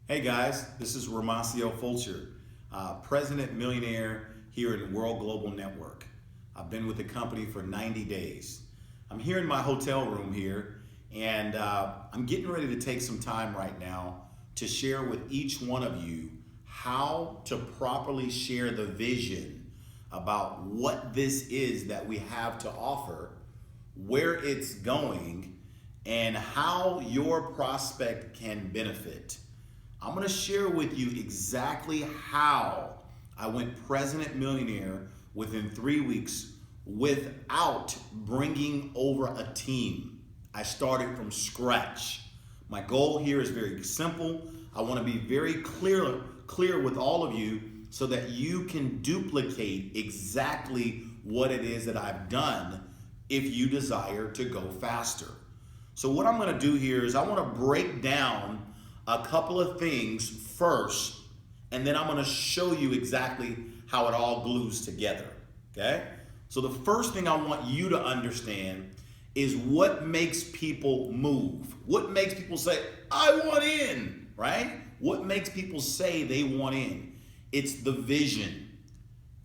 Hey guys, this is Romacio Fulcher, President Millionaire here in World Global Network. I've been with the company for 90 days. I'm here in my hotel room here, and I'm getting ready to take some time right now to share with each one of you how to properly share the vision about what this is that we have to offer, where it's going, and how your prospect can benefit. I'm going to share with you exactly how I went President Millionaire within 3 weeks without bringing over a team. I started from scratch. My goal here is very simple. I want to be very clear with all of you so that you can duplicate exactly what it is that I've done if you desire to go faster. So what I'm going to do here is I want to break down a couple of things first, and then I'm going to show you exactly how it all glues together. Okay? So the first thing I want you to understand is what makes people move. What makes people say, I want in, right? What makes people say they want in? It's the vision,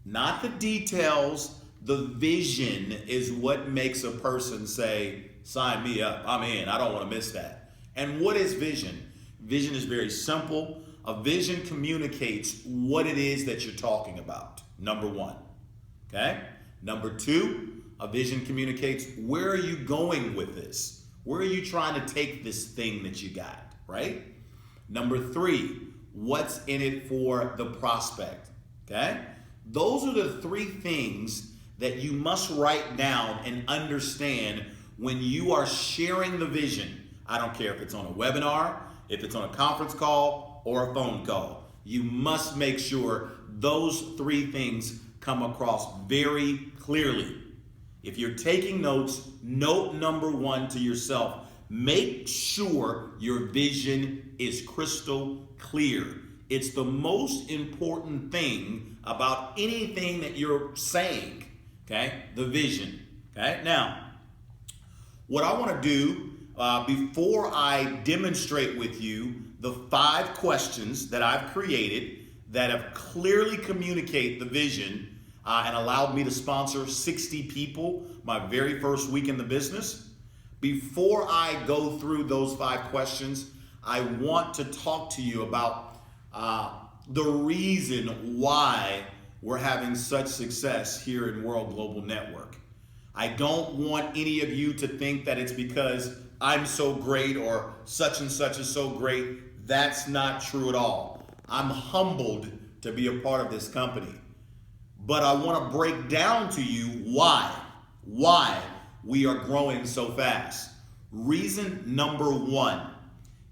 not the details. The vision is what makes a person say, sign me up, I'm in, I don't want to miss that. And what is vision? Vision is very simple. A vision communicates what it is that you're talking about, number one. Okay? Number two, a vision communicates where are you going with this? Where are you trying to take this thing that you got, right? Number three, what's in it for the prospect? Okay? Those are the three things that you must write down and understand when you are sharing the vision. I don't care if it's on a webinar, if it's on a conference call or a phone call. You must make sure those three things come across very clearly. If you're taking notes, note number one to yourself, make sure your vision is crystal clear. It's the most important thing about anything that you're saying, okay? The vision, okay? Now, what I want to do before I demonstrate with you the 5 questions that I've created that have clearly communicate the vision and allowed me to sponsor 60 people my very first week in the business. Before I go through those 5 questions, I want to talk to you about the reason why we're having such success here in World Global Network. I don't want any of you to think that it's because I'm so great or such and such is so great. That's not true at all. I'm humbled to be a part of this company. But I want to break down to you why we are growing so fast. Reason number 1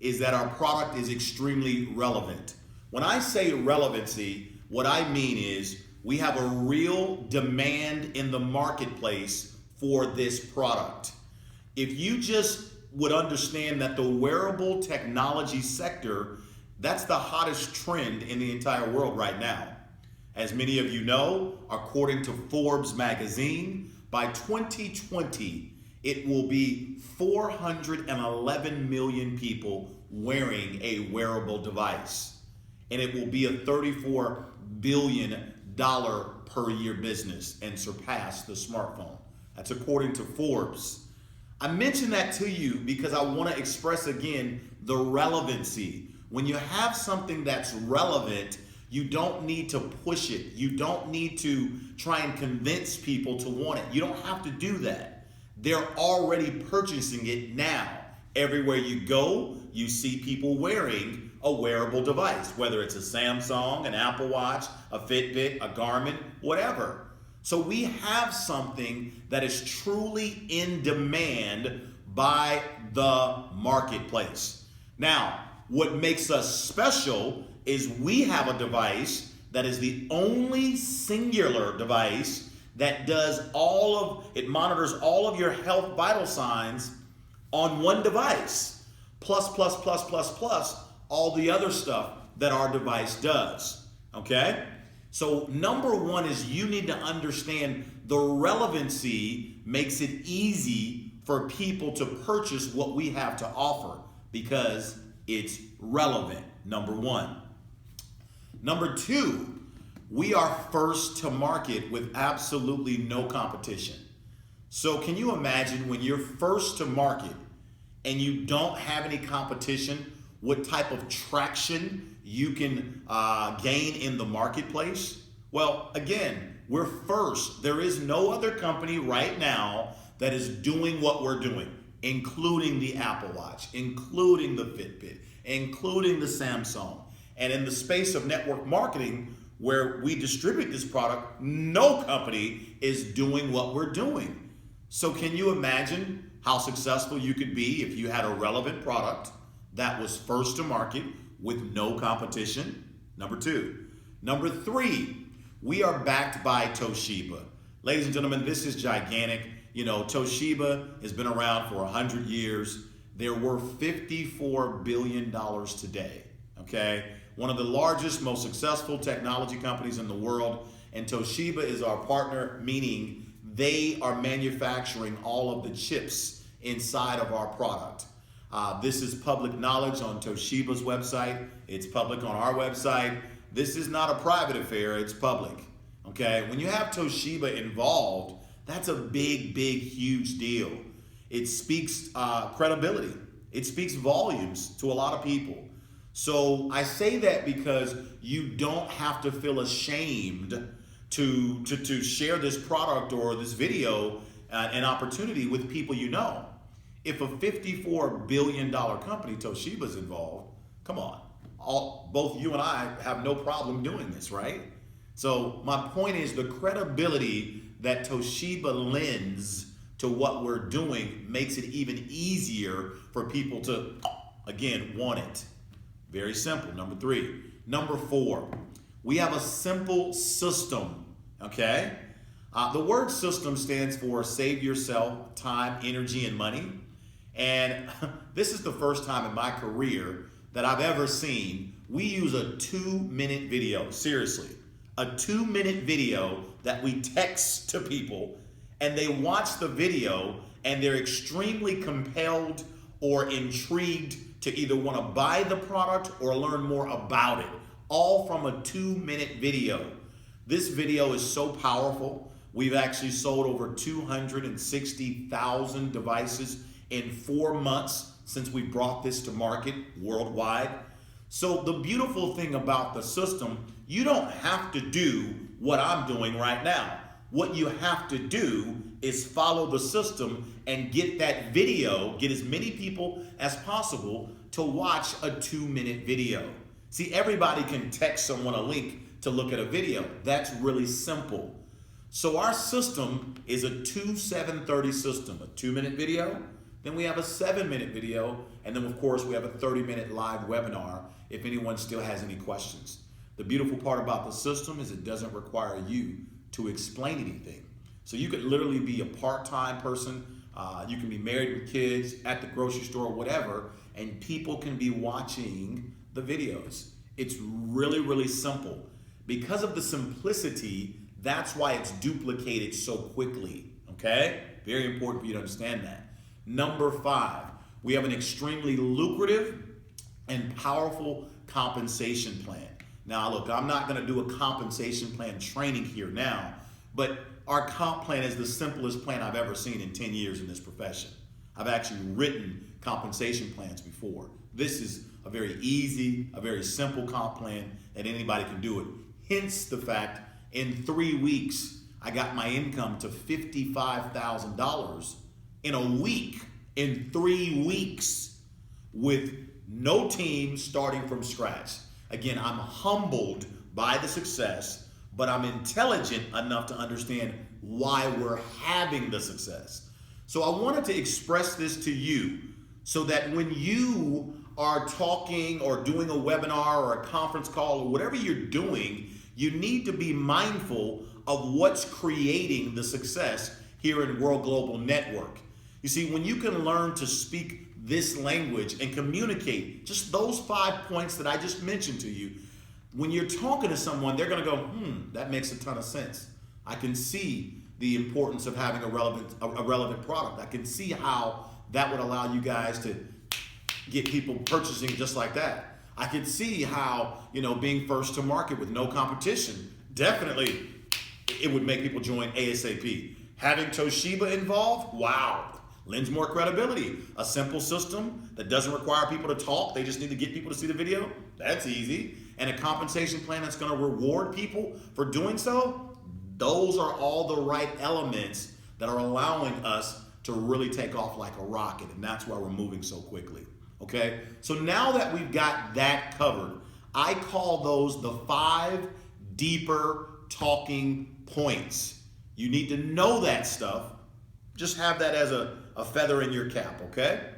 is that our product is extremely relevant. When I say relevancy, what I mean is we have a real demand in the marketplace for this product. If you just would understand that the wearable technology sector, that's the hottest trend in the entire world right now. As many of you know, according to Forbes magazine, by 2020, it will be 411 million people wearing a wearable device. And it will be a $34 billion per year business and surpass the smartphone. That's according to Forbes. I mention that to you because I want to express again the relevancy. When you have something that's relevant, you don't need to push it. You don't need to try and convince people to want it. You don't have to do that. They're already purchasing it now. Everywhere you go, you see people wearing a wearable device, whether it's a Samsung, an Apple Watch, a Fitbit, a Garmin, whatever. So we have something that is truly in demand by the marketplace. Now, what makes us special is we have a device that is the only singular device that does it monitors all of your health vital signs on one device, plus all the other stuff that our device does, okay? So number 1 is you need to understand the relevancy makes it easy for people to purchase what we have to offer because it's relevant, number one. Number two, we are first to market with absolutely no competition. So can you imagine when you're first to market and you don't have any competition, what type of traction you can gain in the marketplace? Well, again, we're first. There is no other company right now that is doing what we're doing, including the Apple Watch, including the Fitbit, including the Samsung. And in the space of network marketing, where we distribute this product, no company is doing what we're doing. So can you imagine how successful you could be if you had a relevant product that was first to market with no competition? Number two. Number three, we are backed by Toshiba. Ladies and gentlemen, this is gigantic. You know, Toshiba has been around for 100 years. They're worth $54 billion today, okay? One of the largest, most successful technology companies in the world, and Toshiba is our partner, meaning they are manufacturing all of the chips inside of our product. This is public knowledge on Toshiba's website. It's public on our website. This is not a private affair, it's public, okay? When you have Toshiba involved, that's a big, big, huge deal. It speaks credibility. It speaks volumes to a lot of people. So I say that because you don't have to feel ashamed to share this product or this video, an opportunity with people you know. If a $54 billion company, Toshiba's involved, come on. Both you and I have no problem doing this, right? So my point is the credibility that Toshiba lends to what we're doing makes it even easier for people to, again, want it. Very simple, number three. Number four, we have a simple system, okay? The word system stands for save yourself time, energy, and money. And this is the first time in my career that I've ever seen we use a 2-minute video, seriously, a 2-minute video that we text to people and they watch the video and they're extremely compelled or intrigued to either want to buy the product or learn more about it, all from a 2-minute video. This video is so powerful. We've actually sold over 260,000 devices in 4 months since we brought this to market worldwide. So the beautiful thing about the system, you don't have to do what I'm doing right now. What you have to do is follow the system and get that video, get as many people as possible to watch a 2-minute video. See, everybody can text someone a link to look at a video. That's really simple. So our system is a 2-7-30 system, a 2-minute video, then we have a 7-minute video, and then of course we have a 30-minute live webinar if anyone still has any questions. The beautiful part about the system is it doesn't require you to explain anything. So you could literally be a part-time person, you can be married with kids, at the grocery store, whatever, and people can be watching the videos. It's really, really simple. Because of the simplicity, that's why it's duplicated so quickly, okay? Very important for you to understand that. Number 5, we have an extremely lucrative and powerful compensation plan. Now, look, I'm not going to do a compensation plan training here now, but our comp plan is the simplest plan I've ever seen in 10 years in this profession. I've actually written compensation plans before. This is a very easy, a very simple comp plan that anybody can do it. Hence the fact in 3 weeks, I got my income to $55,000 in a week, in 3 weeks, with no team, starting from scratch. Again, I'm humbled by the success, but I'm intelligent enough to understand why we're having the success. So I wanted to express this to you so that when you are talking or doing a webinar or a conference call or whatever you're doing, you need to be mindful of what's creating the success here in World Global Network. You see, when you can learn to speak this language and communicate just those 5 points that I just mentioned to you, when you're talking to someone, they're going to go, that makes a ton of sense. I can see the importance of having a relevant product. I can see how that would allow you guys to get people purchasing just like that. I could see how, being first to market with no competition, definitely it would make people join ASAP. Having Toshiba involved, wow, lends more credibility. A simple system that doesn't require people to talk, they just need to get people to see the video, that's easy. And a compensation plan that's gonna reward people for doing so, those are all the right elements that are allowing us to really take off like a rocket, and that's why we're moving so quickly. Okay, so now that we've got that covered, I call those the 5 deeper talking points. You need to know that stuff. Just have that as a feather in your cap, okay?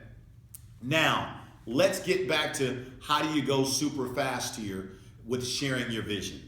Now, let's get back to how do you go super fast here with sharing your vision.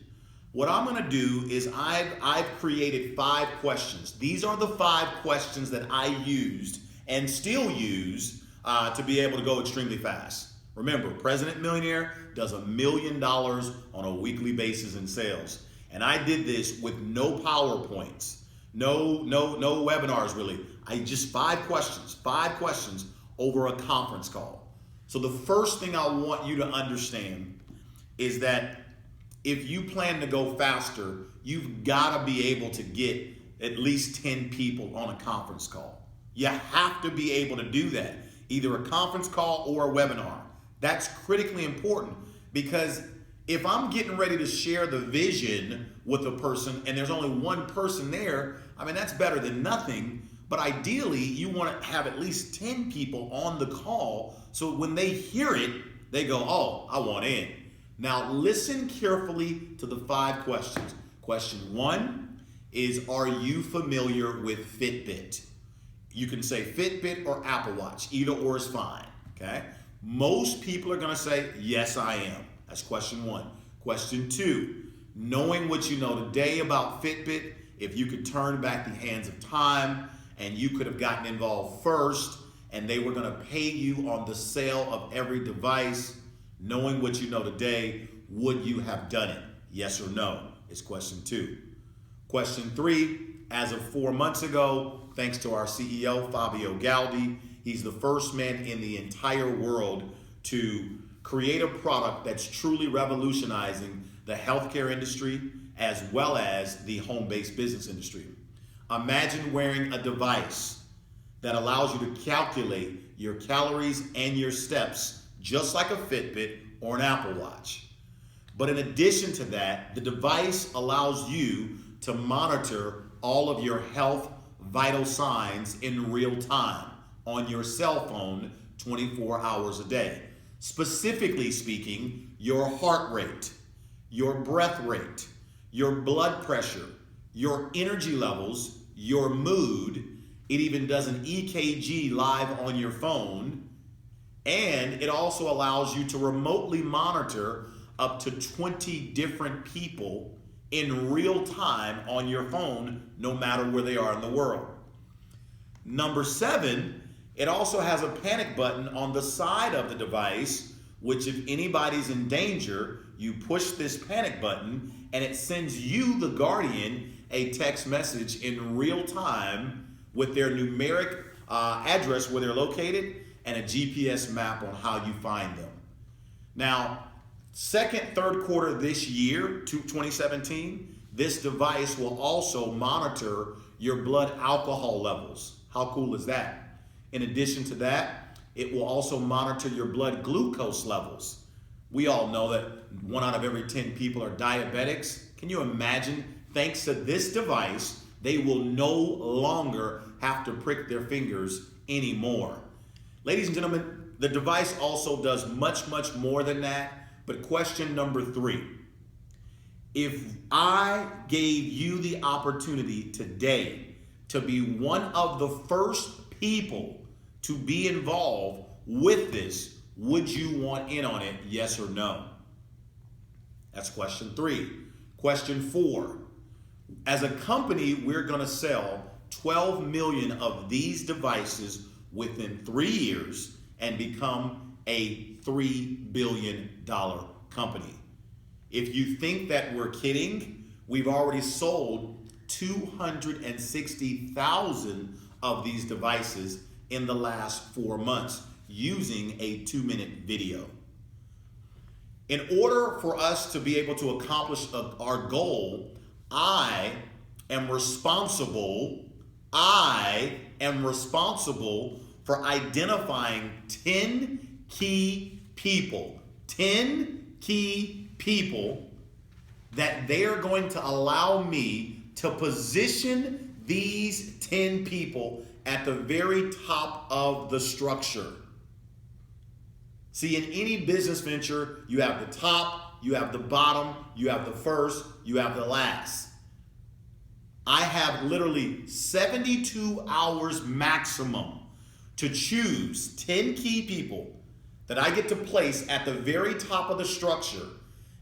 What I'm gonna do is I've created 5 questions. These are the 5 questions that I used and still use to be able to go extremely fast. Remember, President Millionaire does $1 million on a weekly basis in sales. And I did this with no PowerPoints, no webinars really. I just 5 questions over a conference call. So the first thing I want you to understand is that if you plan to go faster, you've got to be able to get at least 10 people on a conference call. You have to be able to do that, either a conference call or a webinar. That's critically important, because if I'm getting ready to share the vision with a person and there's only one person there, I mean, that's better than nothing. But ideally, you want to have at least 10 people on the call so when they hear it, they go, oh, I want in. Now, listen carefully to the 5 questions. Question 1 is, are you familiar with Fitbit? You can say Fitbit or Apple Watch. Either or is fine, okay? Most people are gonna say, yes, I am. That's question 1. Question 2, knowing what you know today about Fitbit, if you could turn back the hands of time and you could have gotten involved first and they were gonna pay you on the sale of every device, knowing what you know today, would you have done it? Yes or no is question 2. Question 3, as of 4 months ago, thanks to our CEO, Fabio Galdi, he's the first man in the entire world to create a product that's truly revolutionizing the healthcare industry as well as the home-based business industry. Imagine wearing a device that allows you to calculate your calories and your steps just like a Fitbit or an Apple Watch. But in addition to that, the device allows you to monitor all of your health vital signs in real time on your cell phone 24 hours a day. Specifically speaking, your heart rate, your breath rate, your blood pressure, your energy levels, your mood. It even does an EKG live on your phone. And it also allows you to remotely monitor up to 20 different people in real time on your phone, no matter where they are in the world. Number 7, it also has a panic button on the side of the device, which if anybody's in danger, you push this panic button and it sends you, the guardian, a text message in real time with their numeric address where they're located and a GPS map on how you find them. Now, second, third quarter this year, 2017, this device will also monitor your blood alcohol levels. How cool is that? In addition to that, it will also monitor your blood glucose levels. We all know that 1 out of every 10 people are diabetics. Can you imagine? Thanks to this device, they will no longer have to prick their fingers anymore. Ladies and gentlemen, the device also does much, much more than that. But question number 3, if I gave you the opportunity today to be one of the first people to be involved with this, would you want in on it, yes or no? That's question 3. Question 4, as a company, we're gonna sell 12 million of these devices within 3 years and become a $3 billion company. If you think that we're kidding, we've already sold 260,000 of these devices in the last 4 months. using a 2-minute video. In order for us to be able to accomplish our goal, I am responsible for identifying 10 key people. 10 key people that they are going to allow me to position these 10 people at the very top of the structure. See, in any business venture, you have the top, you have the bottom, you have the first, you have the last. I have literally 72 hours maximum to choose 10 key people that I get to place at the very top of the structure.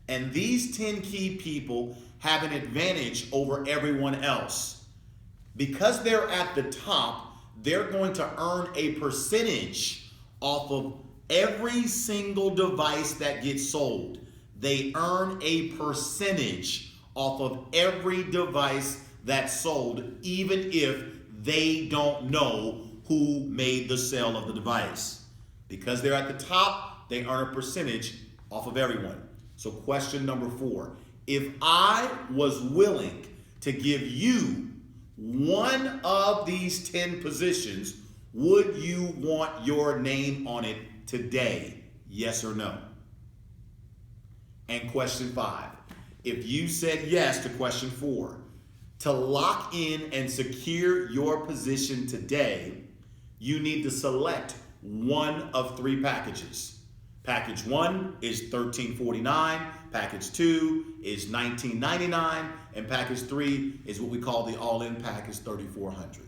And these 10 key people have an advantage over everyone else. Because they're at the top, they're going to earn a percentage off of every single device that gets sold. They earn a percentage off of every device that's sold, even if they don't know who made the sale of the device. Because they're at the top, they earn a percentage off of everyone. So question number 4, if I was willing to give you one of these 10 positions, would you want your name on it today? Yes or no? And question 5, if you said yes to question 4, to lock in and secure your position today, you need to select one of 3 packages. Package 1 is $13.49, package 2 is $19.99, and package 3 is what we call the all-in package, $3,400.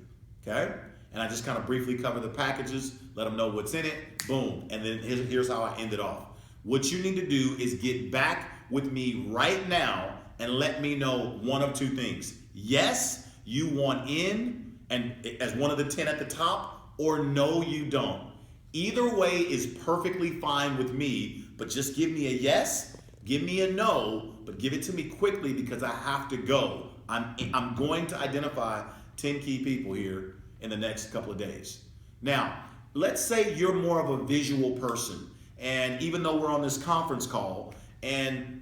Okay? And I just kind of briefly cover the packages, let them know what's in it, boom. And then here's how I end it off. What you need to do is get back with me right now and let me know one of 2 things. Yes, you want in and as one of the 10 at the top, or no, you don't. Either way is perfectly fine with me, but just give me a yes, give me a no, but give it to me quickly because I have to go. I'm going to identify 10 key people here in the next couple of days. Now, let's say you're more of a visual person, and even though we're on this conference call, and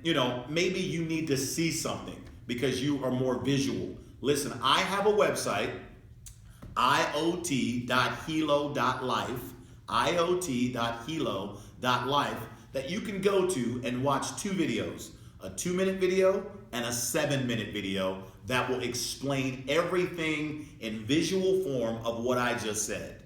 maybe you need to see something because you are more visual. Listen, I have a website, iot.helo.life, iot.helo.life, that you can go to and watch 2 videos, a 2-minute video and a 7-minute video that will explain everything in visual form of what I just said.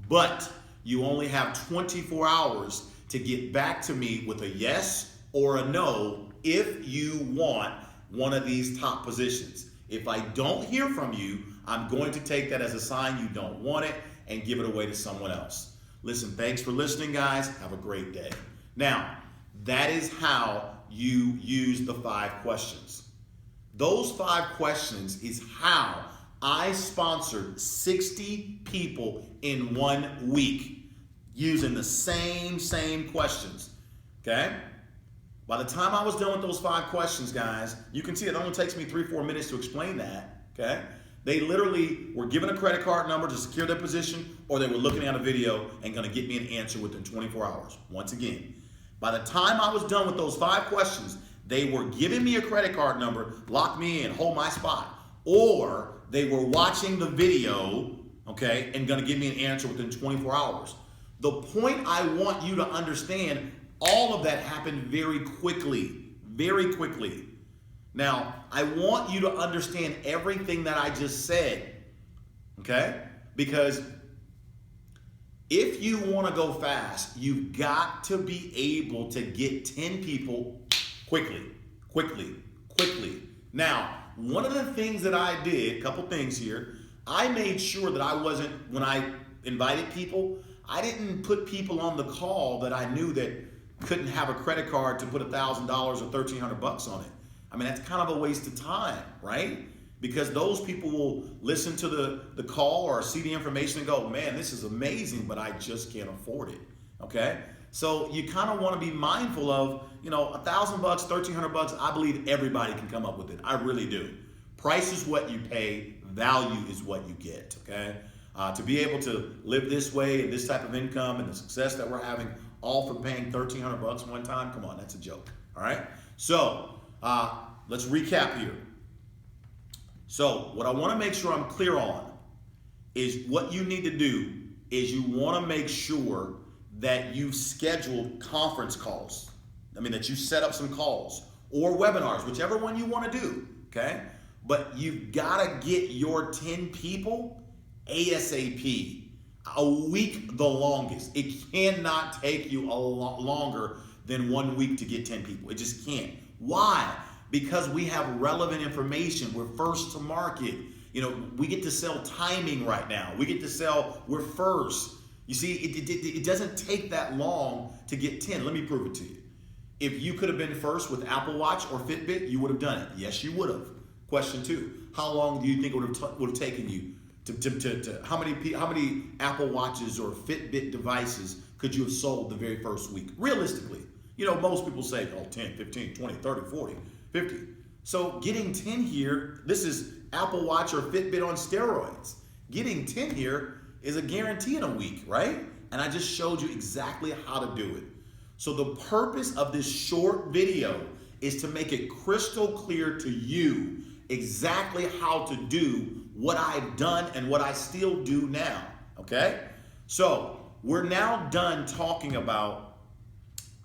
But you only have 24 hours to get back to me with a yes or a no if you want one of these top positions. If I don't hear from you, I'm going to take that as a sign you don't want it and give it away to someone else. Listen, thanks for listening, guys. Have a great day. Now, that is how you use the 5 questions. Those 5 questions is how I sponsored 60 people in 1 week using the same questions, okay? By the time I was done with those 5 questions, guys, you can see it only takes me 3-4 minutes to explain that, okay? They literally were given a credit card number to secure their position, or they were looking at a video and gonna get me an answer within 24 hours. Once again, by the time I was done with those 5 questions, they were giving me a credit card number, lock me in, hold my spot, or they were watching the video, okay, and gonna give me an answer within 24 hours. The point I want you to understand, all of that happened very quickly, very quickly. Now, I want you to understand everything that I just said, okay? Because if you want to go fast, you've got to be able to get 10 people quickly. Now, one of the things that I did, a couple things here, I made sure that I wasn't, when I invited people, I didn't put people on the call that I knew that couldn't have a credit card to put $1,000 or $1,300 on it. I mean, that's kind of a waste of time, right? Because those people will listen to the call or see the information and go, man, this is amazing, but I just can't afford it, okay? So you kind of want to be mindful of, $1,000, $1,300, I believe everybody can come up with it. I really do. Price is what you pay, value is what you get, okay? To be able to live this way and this type of income and the success that we're having, all for paying $1,300 one time, come on, that's a joke. All right. So let's recap here. So what I want to make sure I'm clear on is what you need to do is you want to make sure that you've scheduled conference calls. I mean, that you set up some calls or webinars, whichever one you want to do, okay? But you've got to get your 10 people ASAP. A week the longest. It cannot take you a lot longer than 1 week to get 10 people. It just can't. Why? Because we have relevant information. We're first to market. You know, we get to sell timing right now. We get to sell, we're first. You see, it doesn't take that long to get 10. Let me prove it to you. If you could have been first with Apple Watch or Fitbit, you would have done it. Yes, you would have. Question 2, how long do you think it would have taken you to how many Apple Watches or Fitbit devices could you have sold the very first week? Realistically, you know, most people say, oh, 10, 15, 20, 30, 40, 50. So getting 10 here, this is Apple Watch or Fitbit on steroids. Getting 10 here is a guarantee in a week, right? And I just showed you exactly how to do it. So the purpose of this short video is to make it crystal clear to you exactly how to do what I've done and what I still do now, okay? So we're now done talking about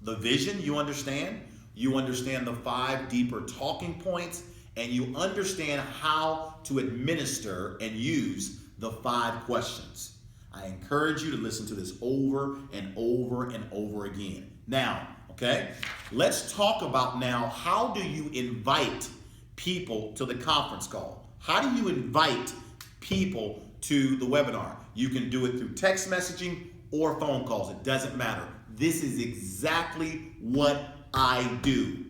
the vision, you understand the 5 deeper talking points, and you understand how to administer and use the 5 questions. I encourage you to listen to this over and over and over again. Now, okay, let's talk about now, how do you invite people to the conference call? How do you invite people to the webinar? You can do it through text messaging or phone calls. It doesn't matter. This is exactly what I do.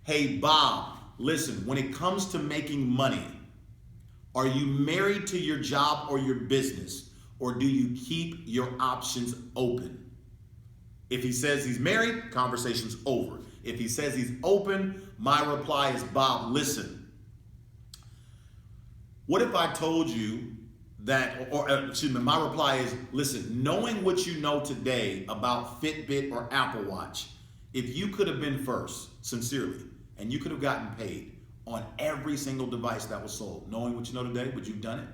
Hey, Bob, listen, when it comes to making money, are you married to your job or your business, or do you keep your options open? If he says he's married, conversation's over. If he says he's open, my reply is, Bob, listen. What if I told you that, my reply is, listen, knowing what you know today about Fitbit or Apple Watch, if you could have been first, sincerely, and you could have gotten paid on every single device that was sold, knowing what you know today, would you have done it?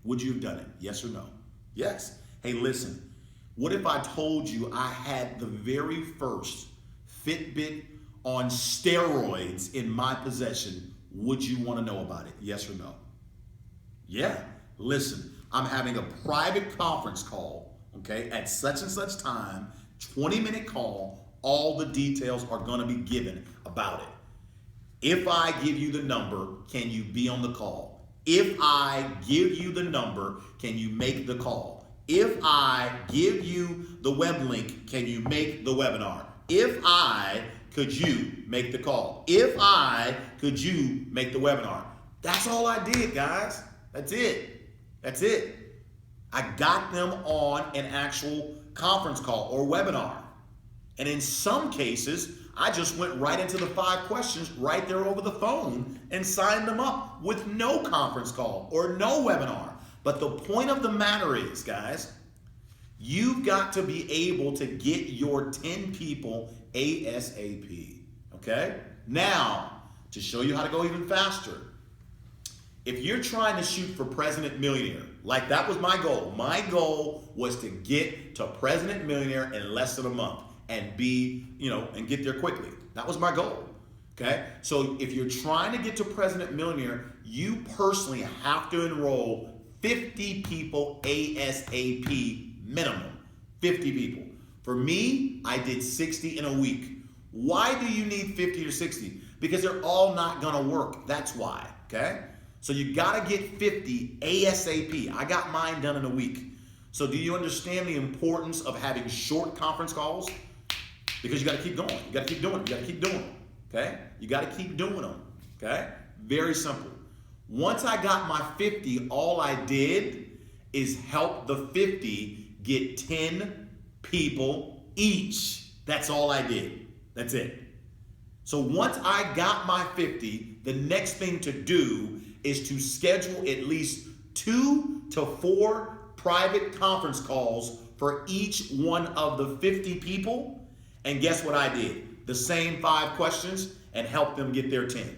Would you have done it? Yes or no? Yes. Hey, listen, what if I told you I had the very first Fitbit on steroids in my possession? Would you want to know about it? Yes or no? Yeah. Listen, I'm having a private conference call, okay, at such and such time, 20-minute call. All the details are going to be given about it. If I give you the number, can you be on the call? If I give you the number, can you make the call? If I give you the web link, can you make the webinar? If I, could you make the call? If I, could you make the webinar? That's all I did, guys. That's it. That's it. I got them on an actual conference call or webinar. And in some cases, I just went right into the 5 questions right there over the phone and signed them up with no conference call or no webinar. But the point of the matter is, guys, you've got to be able to get your 10 people ASAP, okay? Now, to show you how to go even faster, if you're trying to shoot for President Millionaire, like that was my goal. My goal was to get to President Millionaire in less than a month and be, and get there quickly. That was my goal, okay? So if you're trying to get to President Millionaire, you personally have to enroll 50 people ASAP minimum, 50 people. For me, I did 60 in a week. Why do you need 50 or 60? Because they're all not gonna work, that's why, okay? So you gotta get 50 ASAP. I got mine done in a week. So do you understand the importance of having short conference calls? Because you gotta keep going, you gotta keep doing it, you gotta keep doing them, okay? You gotta keep doing them, okay? Very simple. Once I got my 50, all I did is help the 50 get 10 people each. That's all I did. That's it. So once I got my 50, the next thing to do is to schedule at least 2 to 4 private conference calls for each one of the 50 people. And guess what I did? The same 5 questions and helped them get their 10.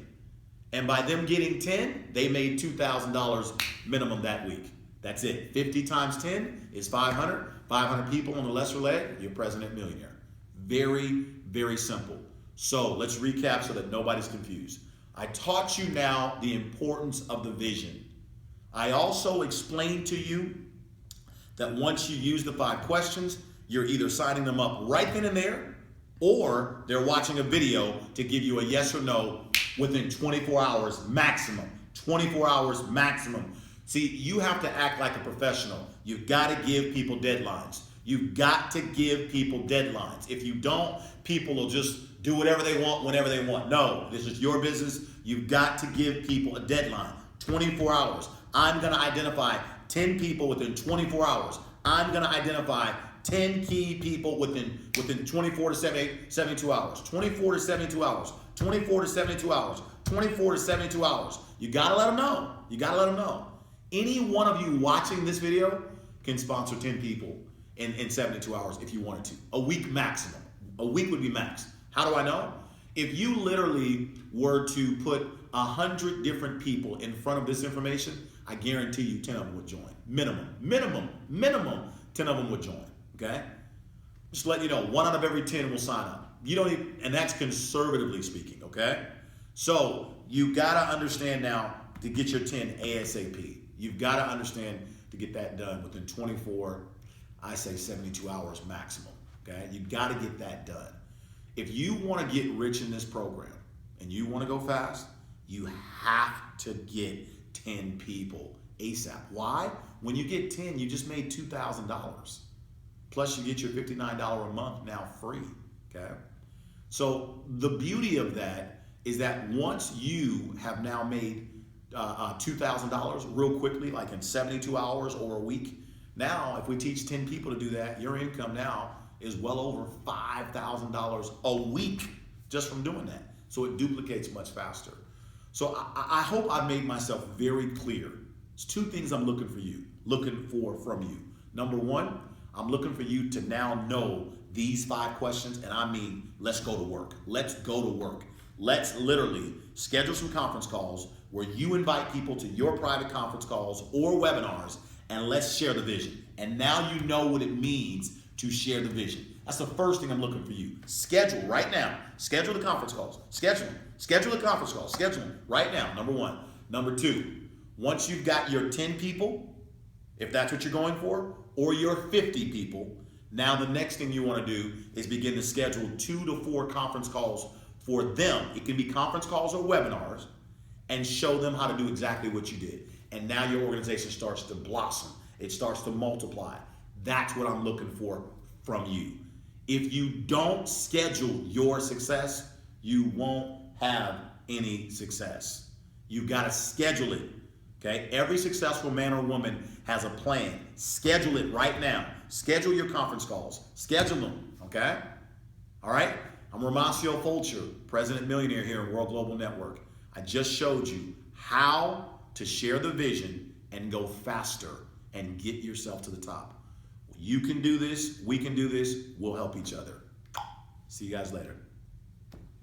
And by them getting 10, they made $2,000 minimum that week. That's it. 50 times 10 is 500. 500 people on the lesser leg, you're president millionaire. Very, very simple. So let's recap so that nobody's confused. I taught you now the importance of the vision. I also explained to you that once you use the 5 questions, you're either signing them up right then and there, or they're watching a video to give you a yes or no within 24 hours maximum. 24 hours maximum. See, you have to act like a professional. You've got to give people deadlines. You've got to give people deadlines. If you don't, people will just do whatever they want whenever they want. No, this is your business. You've got to give people a deadline. 24 hours. I'm going to identify 10 people within 24 hours. I'm going to identify 10 key people within 24 to 72 hours. 24 to 72 hours. 24 to 72 hours. 24 to 72 hours. You got to let them know. You got to let them know. Any one of you watching this video can sponsor 10 people in 72 hours if you wanted to. A week maximum. A week would be max. How do I know? If you literally were to put 100 different people in front of this information, I guarantee you 10 of them would join. Minimum, 10 of them would join, okay? Just let you know, 1 out of every 10 will sign up. You don't even, and that's conservatively speaking, okay? So you gotta understand now to get your 10 ASAP. You've gotta understand to get that done within 24, I say 72 hours maximum, okay? You gotta get that done. If you wanna get rich in this program and you wanna go fast, you have to get 10 people ASAP. Why? When you get 10, you just made $2,000. Plus you get your $59 a month now free, okay? So the beauty of that is that once you have now made $2,000 real quickly, like in 72 hours or a week, now if we teach 10 people to do that, your income now is well over $5,000 a week just from doing that. So it duplicates much faster. So I hope I made myself very clear. It's 2 things I'm looking for from you. Number 1, I'm looking for you to now know these 5 questions, and I mean, let's go to work. Let's go to work. Let's literally schedule some conference calls where you invite people to your private conference calls or webinars, and let's share the vision. And now you know what it means to share the vision. That's the first thing I'm looking for you. Schedule right now. Schedule the conference calls. Schedule them. Schedule the conference calls. Schedule them right now, number 1. Number 2, once you've got your 10 people, if that's what you're going for, or your 50 people, now the next thing you want to do is begin to schedule 2 to 4 conference calls for them. It can be conference calls or webinars, and show them how to do exactly what you did. And now your organization starts to blossom. It starts to multiply. That's what I'm looking for from you. If you don't schedule your success, you won't have any success. You got to schedule it, okay? Every successful man or woman has a plan. Schedule it right now. Schedule your conference calls. Schedule them, okay? All right? I'm Romacio Fulcher, President Millionaire here in World Global Network. I just showed you how to share the vision and go faster and get yourself to the top. You can do this. We can do this. We'll help each other. See you guys later.